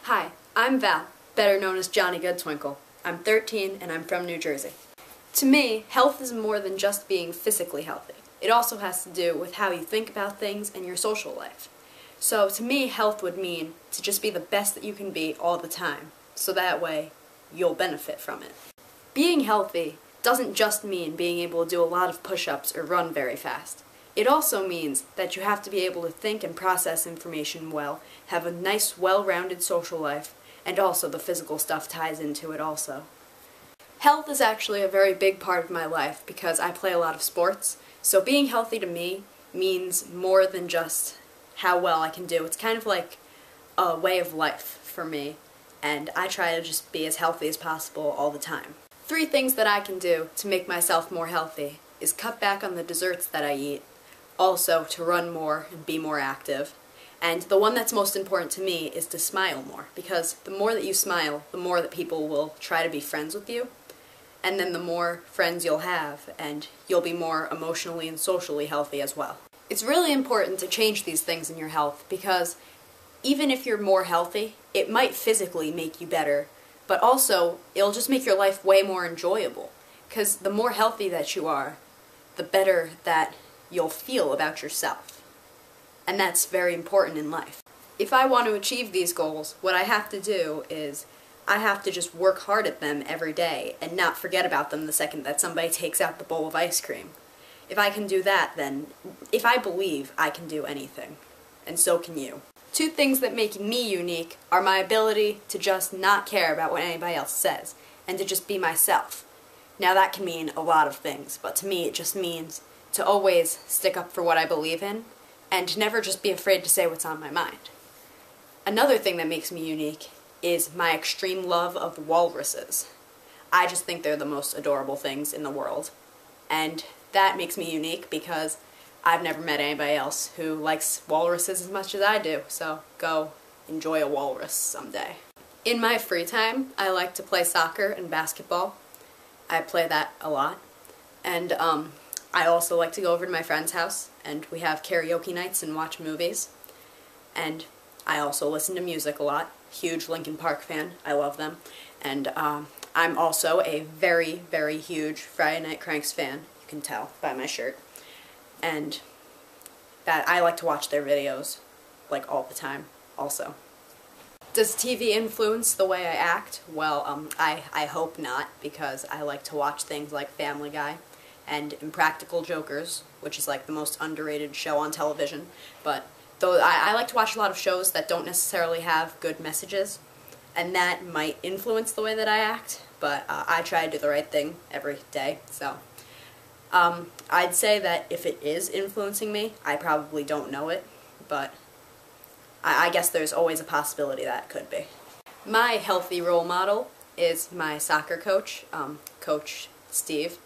Hi, I'm Val, better known as Johnny Goodtwinkle. I'm 13 and I'm from New Jersey. To me, health is more than just being physically healthy. It also has to do with how you think about things and your social life. So to me, health would mean to just be the best that you can be all the time, so that way you'll benefit from it. Being healthy doesn't just mean being able to do a lot of push-ups or run very fast. It also means that you have to be able to think and process information well, have a nice, well-rounded social life, and also the physical stuff ties into it also. Health is actually a very big part of my life because I play a lot of sports, so being healthy to me means more than just how well I can do. It's kind of like a way of life for me, and I try to just be as healthy as possible all the time. 3 things that I can do to make myself more healthy is cut back on the desserts that I eat, also to run more and be more active, and the one that's most important to me is to smile more, because the more that you smile, the more that people will try to be friends with you, and then the more friends you'll have, and you'll be more emotionally and socially healthy as well. It's really important to change these things in your health, because even if you're more healthy, it might physically make you better, but also it'll just make your life way more enjoyable, because the more healthy that you are, the better that you'll feel about yourself. And that's very important in life. If I want to achieve these goals, what I have to do is I have to just work hard at them every day and not forget about them the second that somebody takes out the bowl of ice cream. If I can do that, then if I believe, I can do anything. And so can you. 2 things that make me unique are my ability to just not care about what anybody else says and to just be myself. Now that can mean a lot of things, but to me it just means to always stick up for what I believe in, and to never just be afraid to say what's on my mind. Another thing that makes me unique is my extreme love of walruses. I just think they're the most adorable things in the world. And that makes me unique because I've never met anybody else who likes walruses as much as I do, so go enjoy a walrus someday. In my free time, I like to play soccer and basketball. I play that a lot. And I also like to go over to my friend's house, and we have karaoke nights and watch movies. And I also listen to music a lot. Huge Linkin Park fan. I love them. And I'm also a very, very huge Friday Night Cranks fan. You can tell by my shirt. And that I like to watch their videos, like, all the time, also. Does TV influence the way I act? Well, I hope not, because I like to watch things like Family Guy and Impractical Jokers, which is like the most underrated show on television. But though I like to watch a lot of shows that don't necessarily have good messages, and that might influence the way that I act, but I try to do the right thing every day, so I'd say that if it is influencing me, I probably don't know it, but I guess there's always a possibility that it could be. My healthy role model is my soccer coach, Coach Steve.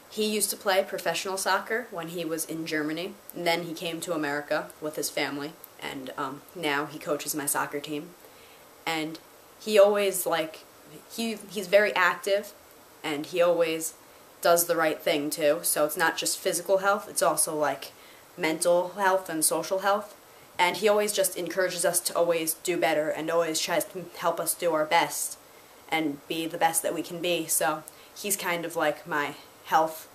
He used to play professional soccer when he was in Germany, and then he came to America with his family, and now he coaches my soccer team. And he always, he's very active, and he always does the right thing too, so it's not just physical health, it's also like mental health and social health. And he always just encourages us to always do better and always tries to help us do our best and be the best that we can be, so he's kind of like my health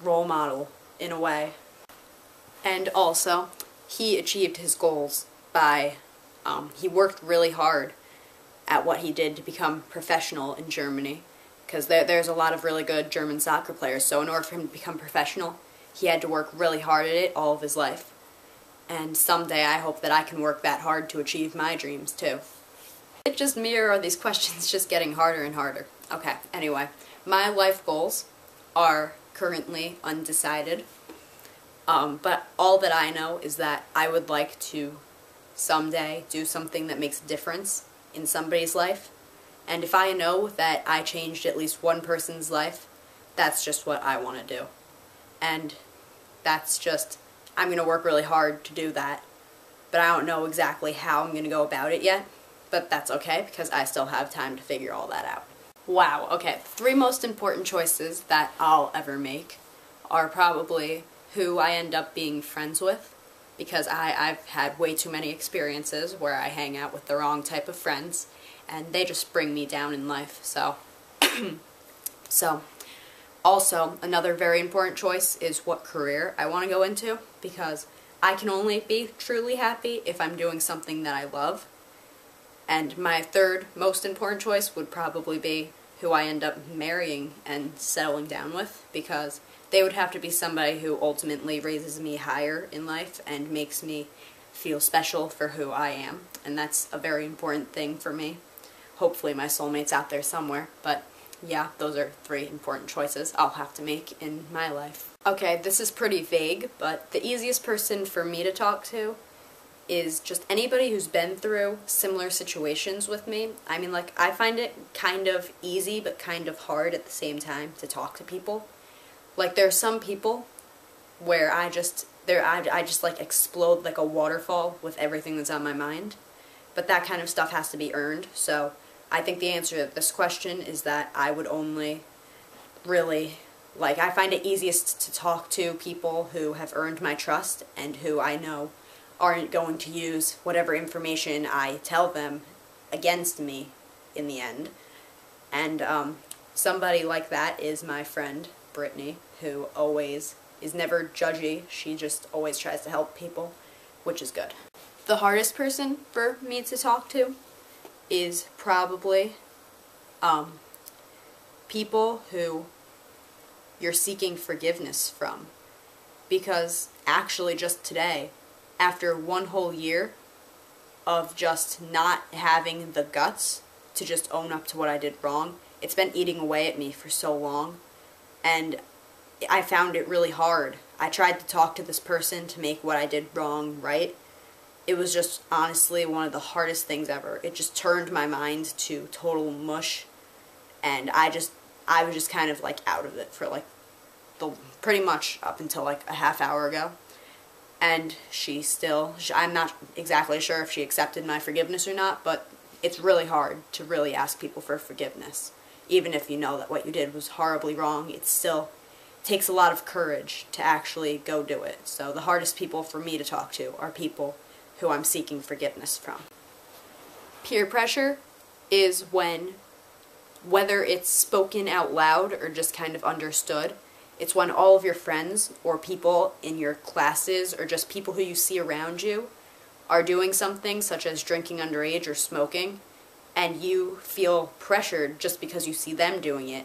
role model in a way. And also, he achieved his goals by, he worked really hard at what he did to become professional in Germany, because there's a lot of really good German soccer players, so in order for him to become professional, he had to work really hard at it all of his life. And someday I hope that I can work that hard to achieve my dreams too. Is it just me, or are these questions just getting harder and harder? Okay, anyway, my life goals are currently undecided, but all that I know is that I would like to someday do something that makes a difference in somebody's life, and if I know that I changed at least one person's life, that's just what I want to do. And that's just, I'm going to work really hard to do that, but I don't know exactly how I'm going to go about it yet, but that's okay because I still have time to figure all that out. Wow, okay, 3 most important choices that I'll ever make are probably who I end up being friends with, because I've had way too many experiences where I hang out with the wrong type of friends, and they just bring me down in life. So, also, another very important choice is what career I want to go into, because I can only be truly happy if I'm doing something that I love. And my third most important choice would probably be who I end up marrying and settling down with, because they would have to be somebody who ultimately raises me higher in life and makes me feel special for who I am. And that's a very important thing for me. Hopefully my soulmate's out there somewhere, but yeah, those are 3 important choices I'll have to make in my life. Okay, this is pretty vague, but the easiest person for me to talk to is just anybody who's been through similar situations with me. I mean, like, I find it kind of easy but kind of hard at the same time to talk to people. Like, there are some people where I just like explode like a waterfall with everything that's on my mind. But that kind of stuff has to be earned. So I think the answer to this question is that I would only really, like, I find it easiest to talk to people who have earned my trust and who I know aren't going to use whatever information I tell them against me in the end. And somebody like that is my friend Brittany, who always is never judgy. She just always tries to help people, which is good. The hardest person for me to talk to is probably people who you're seeking forgiveness from. Because actually just today, after 1 whole year of just not having the guts to just own up to what I did wrong, it's been eating away at me for so long, and I found it really hard. I tried to talk to this person to make what I did wrong right. It was just honestly one of the hardest things ever. It just turned my mind to total mush, and I was just kind of like out of it for like pretty much up until like a half hour ago. And I'm not exactly sure if she accepted my forgiveness or not, but it's really hard to really ask people for forgiveness. Even if you know that what you did was horribly wrong, it still takes a lot of courage to actually go do it. So the hardest people for me to talk to are people who I'm seeking forgiveness from. Peer pressure is when, whether it's spoken out loud or just kind of understood, it's when all of your friends or people in your classes or just people who you see around you are doing something such as drinking underage or smoking, and you feel pressured just because you see them doing it,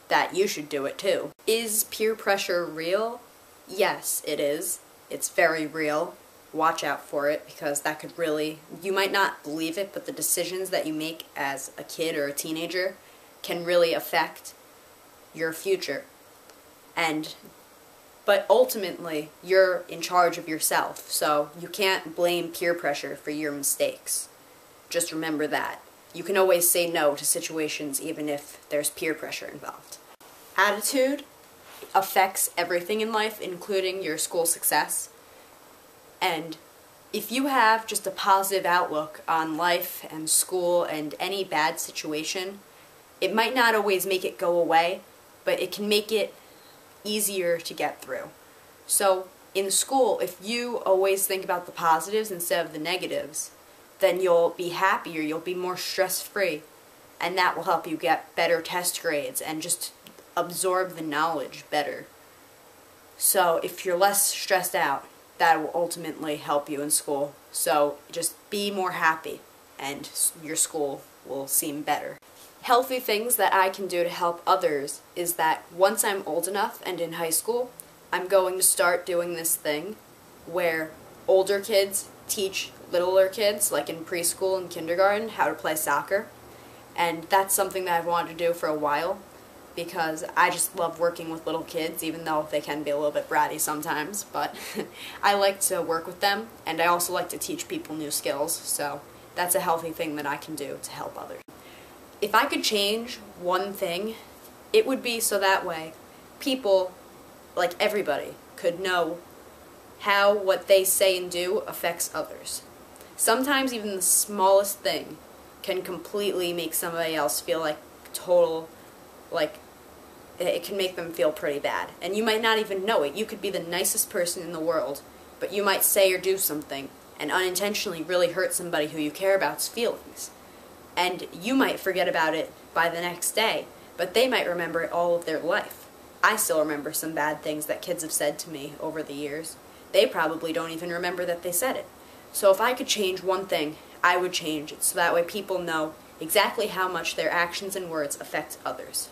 that you should do it too. Is peer pressure real? Yes, it is. It's very real. Watch out for it, because that could really, you might not believe it, but the decisions that you make as a kid or a teenager can really affect your future. But ultimately, you're in charge of yourself, so you can't blame peer pressure for your mistakes. Just remember that. You can always say no to situations even if there's peer pressure involved. Attitude affects everything in life, including your school success. And if you have just a positive outlook on life and school and any bad situation, it might not always make it go away, but it can make it easier to get through. So in school, if you always think about the positives instead of the negatives, then you'll be happier, you'll be more stress-free, and that will help you get better test grades and just absorb the knowledge better. So if you're less stressed out, that will ultimately help you in school. So just be more happy and your school will seem better. Healthy things that I can do to help others is that once I'm old enough and in high school, I'm going to start doing this thing where older kids teach littler kids, like in preschool and kindergarten, how to play soccer. And that's something that I've wanted to do for a while, because I just love working with little kids, even though they can be a little bit bratty sometimes. But I like to work with them, and I also like to teach people new skills, so that's a healthy thing that I can do to help others. If I could change one thing, it would be so that way people, like everybody, could know how what they say and do affects others. Sometimes even the smallest thing can completely make somebody else feel like it can make them feel pretty bad. And you might not even know it. You could be the nicest person in the world, but you might say or do something and unintentionally really hurt somebody who you care about's feelings. And you might forget about it by the next day, but they might remember it all of their life. I still remember some bad things that kids have said to me over the years. They probably don't even remember that they said it. So if I could change one thing, I would change it so that way people know exactly how much their actions and words affect others.